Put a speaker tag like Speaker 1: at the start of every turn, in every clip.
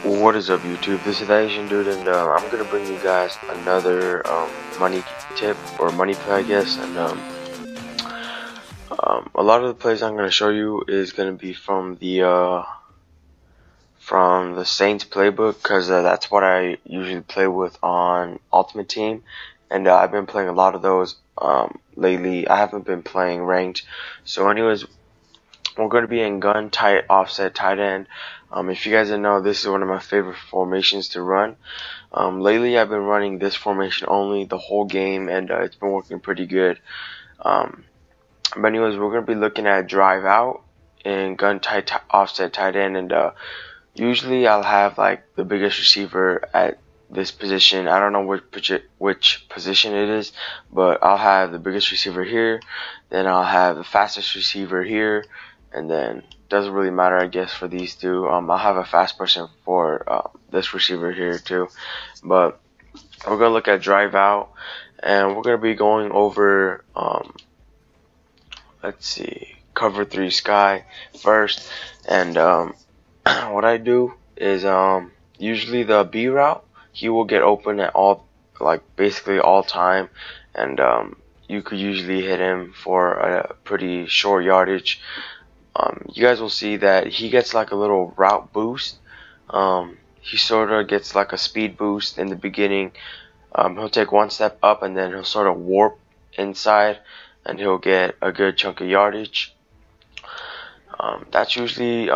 Speaker 1: What is up, YouTube? This is the Asian Dude, and I'm gonna bring you guys another money tip or money play, I guess. And a lot of the plays I'm gonna show you is gonna be from the Saints playbook, because that's what I usually play with on Ultimate Team, and I've been playing a lot of those lately. I haven't been playing ranked, so anyways. We're going to be in gun, tight, offset, tight end. If you guys didn't know, this is one of my favorite formations to run. Lately, I've been running this formation only the whole game, and it's been working pretty good. But anyways, we're going to be looking at drive out in gun, tight, offset, tight end, and usually I'll have like the biggest receiver at this position. I don't know which position it is, but I'll have the biggest receiver here, then I'll have the fastest receiver here, and then doesn't really matter, I guess, for these two. I'll have a fast person for this receiver here too. But we're gonna look at drive out, and we're gonna be going over let's see, cover 3 sky first. And what I do is usually the B route, he will get open at all, like basically all time, and you could usually hit him for a pretty short yardage. You guys will see that he gets like a little route boost. He sort of gets like a speed boost in the beginning. He'll take one step up, and then he'll sort of warp inside, and he'll get a good chunk of yardage. That's usually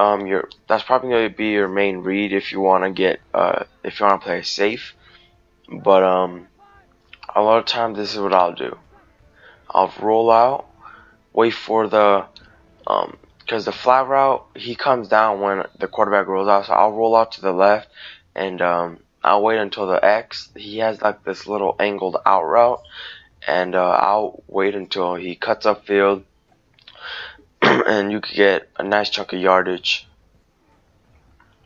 Speaker 1: that's probably going to be your main read if you want to get if you want to play safe. But a lot of times this is what I'll do. I'll roll out, wait for the because the flat route, he comes down when the quarterback rolls out, so I'll roll out to the left, and I'll wait until the X. He has like this little angled out route, and I'll wait until he cuts upfield, and you could get a nice chunk of yardage.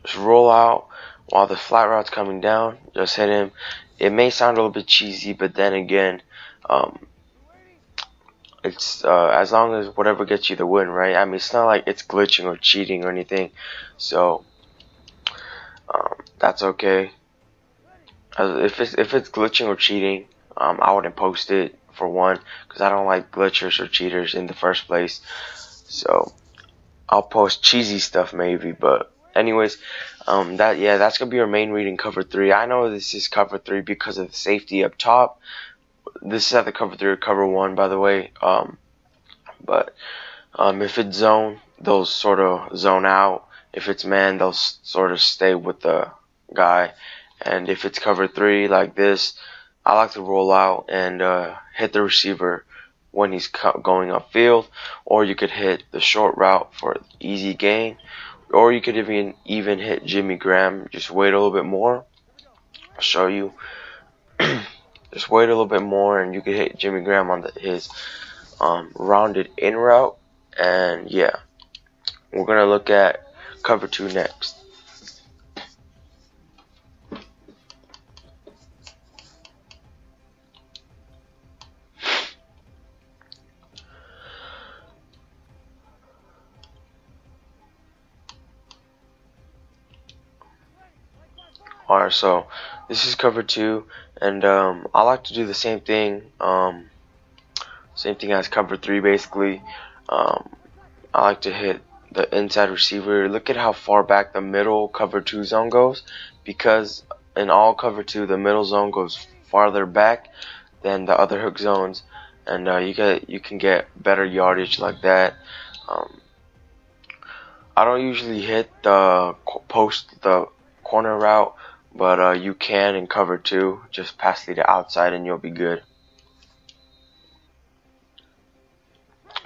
Speaker 1: Just roll out while the flat route's coming down. Just hit him. It may sound a little bit cheesy, but then again, it's as long as whatever gets you the win, right? I mean, it's not like it's glitching or cheating or anything, so that's okay. If it's glitching or cheating, I wouldn't post it, for one, because I don't like glitchers or cheaters in the first place. So I'll post cheesy stuff maybe, but anyways, that's gonna be your main read in cover 3. I know this is cover 3 because of the safety up top. This is either cover 3 or cover 1, by the way. But if it's zone, they'll sort of zone out. If it's man, they'll sort of stay with the guy. And if it's cover 3 like this, I like to roll out and hit the receiver when he's going upfield, or you could hit the short route for easy gain, or you could even hit Jimmy Graham. Just wait a little bit more. I'll show you. Just wait a little bit more, and you can hit Jimmy Graham on his rounded in route. And yeah, we're gonna look at cover 2 next. Alright, so this is cover 2, and I like to do the same thing as cover 3 basically. I like to hit the inside receiver. Look at how far back the middle cover 2 zone goes, because in all cover 2 the middle zone goes farther back than the other hook zones, and you can get better yardage like that. I don't usually hit the corner route, but you can in cover 2. Just pass to the outside and you'll be good.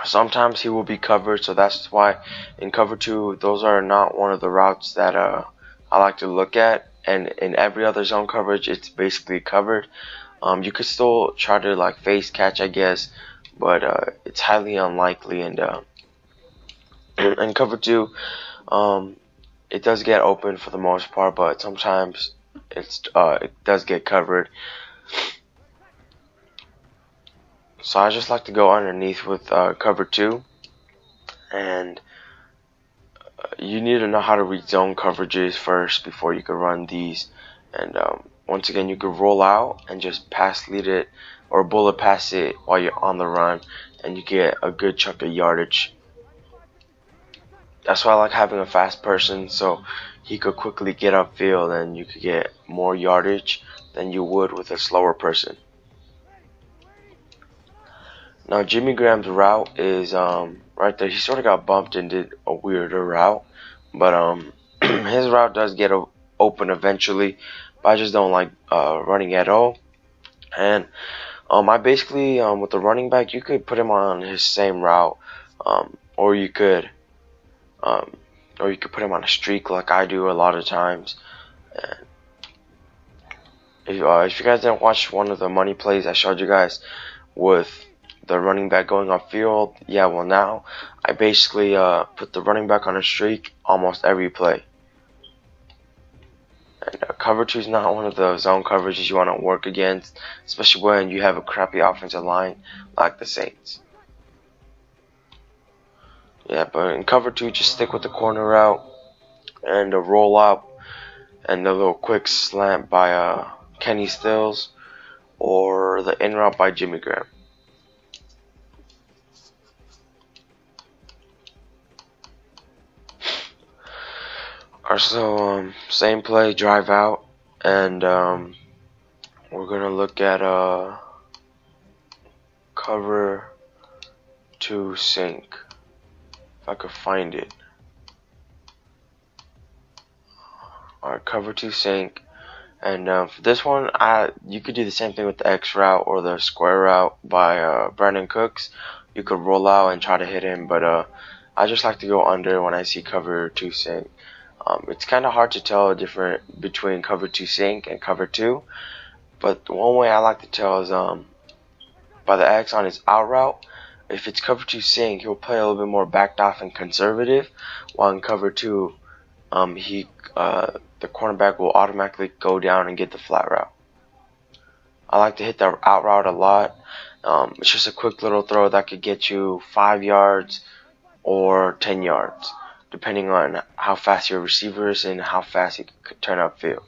Speaker 1: Sometimes he will be covered, so that's why in cover 2, those are not one of the routes that I like to look at. And in every other zone coverage, it's basically covered. You could still try to like face catch, I guess, but it's highly unlikely. And in cover 2, it does get open for the most part, but sometimes it does get covered. So I just like to go underneath with cover 2, and you need to know how to read zone coverages first before you can run these. And once again, you can roll out and just pass lead it or bullet pass it while you're on the run, and you get a good chunk of yardage. That's why I like having a fast person, so he could quickly get upfield and you could get more yardage than you would with a slower person. Now Jimmy Graham's route is right there. He sort of got bumped and did a weirder route, but his route does get open eventually, but I just don't like running at all. And I basically with the running back, you could put him on his same route, or you could put him on a streak like I do a lot of times. And if you guys didn't watch one of the money plays I showed you guys with the running back going upfield, yeah, well now I basically put the running back on a streak almost every play. And cover 2 is not one of the zone coverages you want to work against, especially when you have a crappy offensive line like the Saints. Yeah, but in cover 2, just stick with the corner route and a roll out and the little quick slant by Kenny Stills or the in route by Jimmy Graham. Alright, so same play, drive out, and we're gonna look at cover 2 sink. If I could find it. Alright, cover 2 sink, and for this one, you could do the same thing with the X route or the square route by Brandon Cooks. You could roll out and try to hit him, but I just like to go under when I see cover 2 sink. It's kind of hard to tell the difference between cover 2 sink and cover 2, but one way I like to tell is by the X on his out route. If it's cover 2 sink, he'll play a little bit more backed off and conservative, while in cover 2, the cornerback will automatically go down and get the flat route. I like to hit the out route a lot. It's just a quick little throw that could get you 5 yards or 10 yards. Depending on how fast your receiver is and how fast he could turn upfield.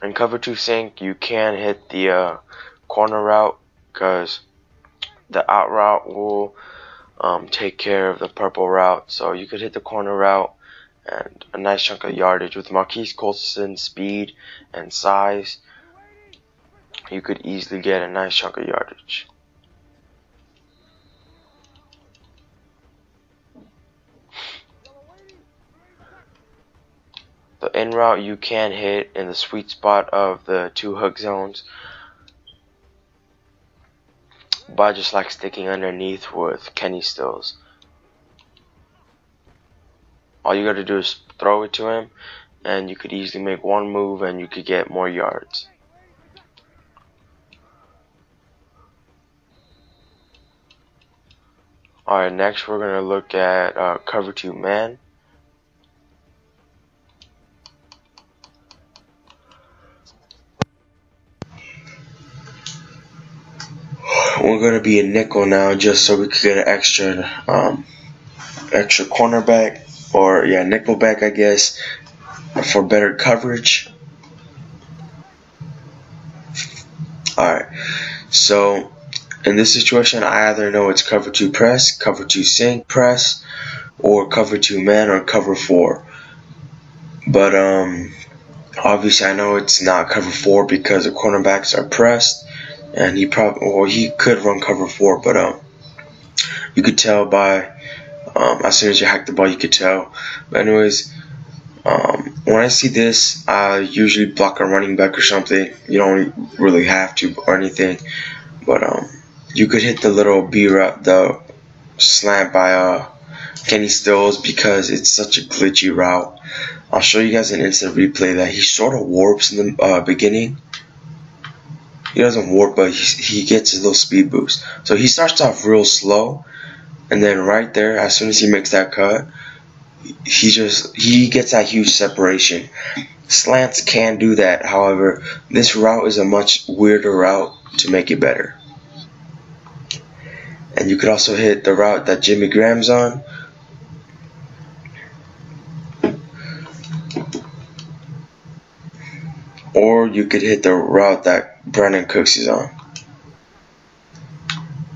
Speaker 1: In cover 2 sink, you can hit the corner route because the out route will take care of the purple route. So you could hit the corner route and a nice chunk of yardage. With Marquise Colston's speed and size, you could easily get a nice chunk of yardage. The in route you can hit in the sweet spot of the 2 hook zones, but I just like sticking underneath with Kenny Stills. All you gotta do is throw it to him, and you could easily make one move and you could get more yards. Alright, next we're going to look at cover 2 man. We're going to be a nickel now just so we could get an extra cornerback, or yeah, nickelback I guess, for better coverage. Alright, so in this situation, I either know it's cover 2 press, cover 2 sink press, or cover 2 man or cover 4. But obviously I know it's not cover 4 because the cornerbacks are pressed, and he could run cover 4, but you could tell by as soon as you hack the ball, you could tell. But anyways, when I see this, I usually block a running back or something. You don't really have to or anything, but you could hit the little B route, the slant by Kenny Stills, because it's such a glitchy route. I'll show you guys an instant replay that he sort of warps in the beginning. He doesn't warp, but he gets his little speed boost. So he starts off real slow, and then right there, as soon as he makes that cut, he gets that huge separation. Slants can do that. However, this route is a much weirder route to make it better. And you could also hit the route that Jimmy Graham's on. Or you could hit the route that Brandon Cooks is on.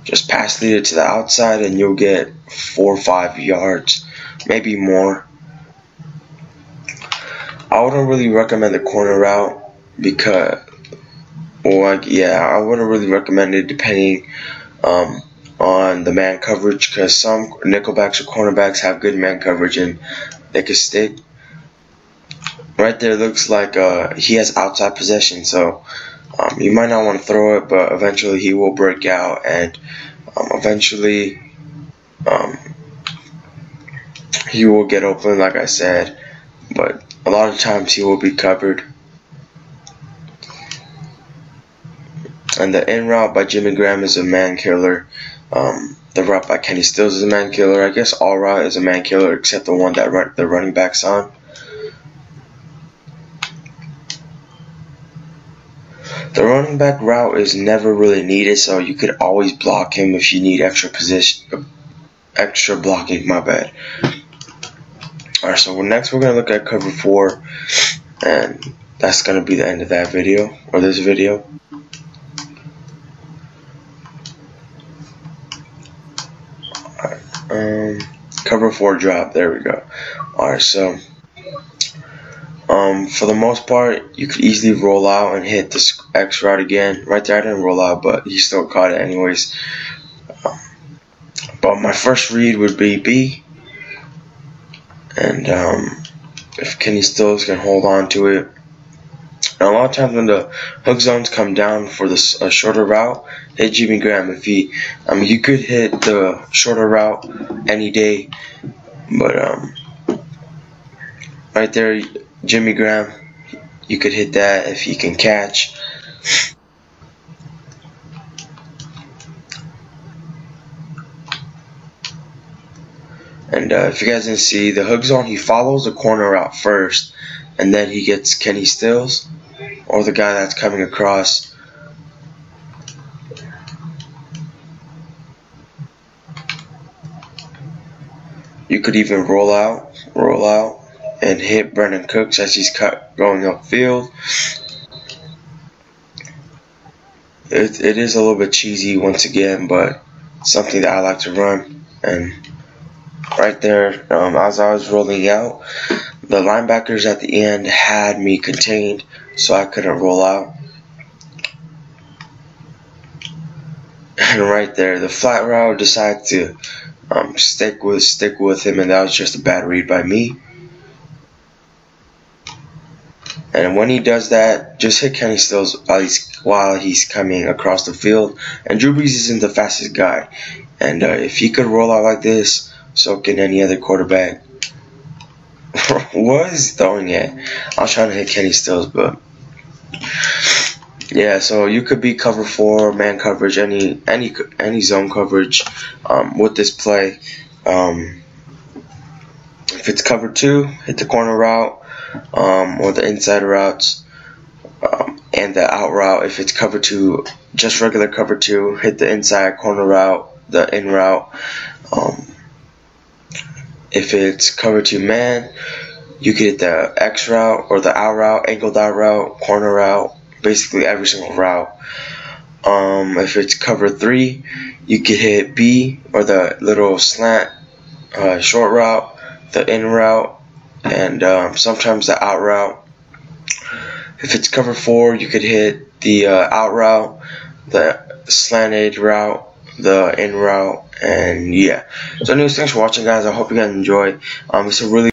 Speaker 1: Just pass lead it to the outside and you'll get 4 or 5 yards, maybe more. I wouldn't really recommend the corner route because, I wouldn't really recommend it depending on the man coverage, because some nickelbacks or cornerbacks have good man coverage and they could stick. Right there looks like he has outside possession, so you might not want to throw it, but eventually he will break out, and eventually he will get open, like I said, but a lot of times he will be covered. And the in route by Jimmy Graham is a man killer. The route by Kenny Stills is a man killer. I guess all route is a man killer except the one that the running back's on. The running back route is never really needed, so you could always block him if you need extra blocking, my bad. Alright, so next we're going to look at cover 4, and that's going to be the end of that video, or this video. Alright, cover 4 drop, there we go. Alright, so for the most part, you could easily roll out and hit the X route again. Right there, I didn't roll out, but he still caught it anyways. But my first read would be B. And if Kenny Stills can hold on to it. And a lot of times when the hook zones come down for the shorter route, hit Jimmy Graham. If he, you could hit the shorter route any day, but right there, Jimmy Graham, you could hit that if he can catch. And if you guys didn't see, the hook zone, he follows the corner route first, and then he gets Kenny Stills, or the guy that's coming across. You could even roll out, and hit Brandon Cooks as he's going upfield. It is a little bit cheesy once again, but something that I like to run. And right there, as I was rolling out, the linebackers at the end had me contained, so I couldn't roll out. And right there, the flat route decided to stick with him, and that was just a bad read by me. And when he does that, just hit Kenny Stills while he's coming across the field. And Drew Brees isn't the fastest guy, and if he could roll out like this, so can any other quarterback. What is he throwing at? I was trying to hit Kenny Stills, but yeah. So you could be cover 4, man coverage, any zone coverage with this play. If it's cover 2, hit the corner route. Or the inside routes, and the out route. If it's cover 2, just regular cover 2, hit the inside corner route, the in route. If it's cover 2 man, you can hit the X route or the out route, angled out route, corner route, basically every single route. If it's cover 3, you could hit B or the little slant short route, the in route, and sometimes the out route. If it's cover 4, you could hit the out route, the slanted route, the in route, and yeah. So anyways, thanks for watching, guys. I hope you guys enjoy. It's a really